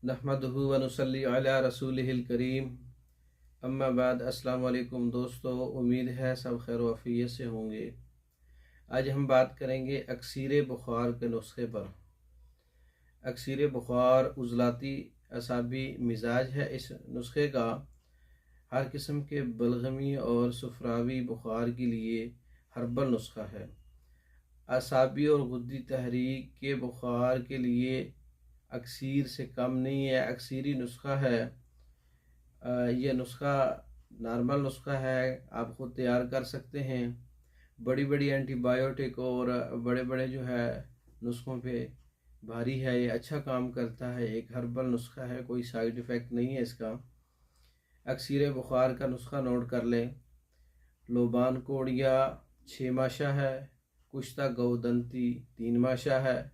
नहमदुहु व नुसल्ली अला रसूलिहिल करीम। अम्मा बाद। अस्सलाम वालेकुम दोस्तों, उम्मीद है सब खैर वफ़ियत से होंगे। आज हम बात करेंगे अक्सीर बुखार के नुस्खे पर। अक्सीर बुखार उज़लाती असाबी मिजाज है। इस नुस्खे का हर किस्म के बलगमी और सफरावी बुखार के लिए हर्बल नुस्खा है। असाबी और गुद्दी तहरीक के बुखार के लिए अक्सीर से कम नहीं है, अक्सीरी नुस्खा है। यह नुस्खा नॉर्मल नुस्खा है, आप खुद तैयार कर सकते हैं। बड़ी बड़ी एंटीबायोटिक और बड़े बड़े जो है नुस्खों पे भारी है, ये अच्छा काम करता है। एक हर्बल नुस्खा है, कोई साइड इफ़ेक्ट नहीं है इसका। अक्सीर बुखार का नुस्खा नोट कर लें। लोबान कोड़िया 6 माशा है, कुश्ता गौदंती 3 माशा है,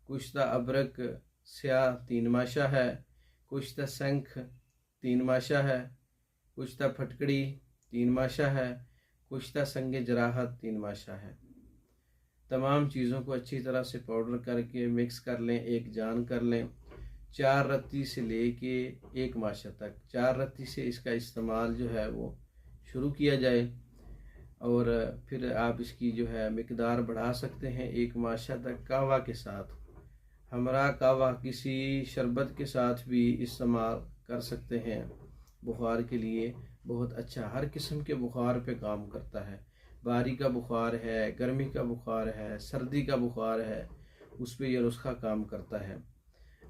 कुश्ता अबरक स्याह 3 माशा है, कुश्ता शंख 3 माशा है, कुश्ता फटकड़ी 3 माशा है, कुश्ता संगे जराहत 3 माशा है। तमाम चीज़ों को अच्छी तरह से पाउडर करके मिक्स कर लें, एक जान कर लें। 4 रत्ती से लेके 1 माशा तक, 4 रत्ती से इसका इस्तेमाल जो है वो शुरू किया जाए और फिर आप इसकी जो है मिकदार बढ़ा सकते हैं 1 माशा तक। कहवा के साथ, हमरा कहवा किसी शरबत के साथ भी इस्तेमाल कर सकते हैं। बुखार के लिए बहुत अच्छा, हर किस्म के बुखार पे काम करता है। बारी का बुखार है, गर्मी का बुखार है, सर्दी का बुखार है, उस पर यह नुस्खा काम करता है।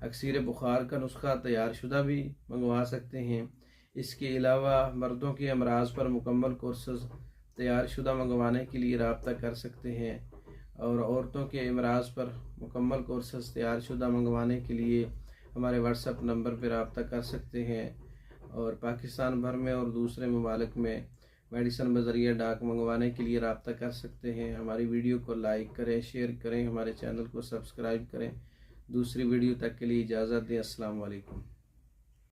अक्सीर बुखार का नुस्खा तैयार शुदा भी मंगवा सकते हैं। इसके अलावा मर्दों के अमराज पर मुकम्मल कोर्सेज तैयार शुदा मंगवाने के लिए रब्ता कर सकते हैं, और औरतों के अमराज पर मुकम्मल कोर्सेज तैयार शुदा मंगवाने के लिए हमारे व्हाट्सएप नंबर पर रब्ता कर सकते हैं। और पाकिस्तान भर में और दूसरे ममालिक में मेडिसन बज़रिया डाक मंगवाने के लिए रब्ता कर सकते हैं। हमारी वीडियो को लाइक करें, शेयर करें, हमारे चैनल को सब्सक्राइब करें। दूसरी वीडियो तक के लिए इजाज़त दें। अस्सलाम वालेकुम।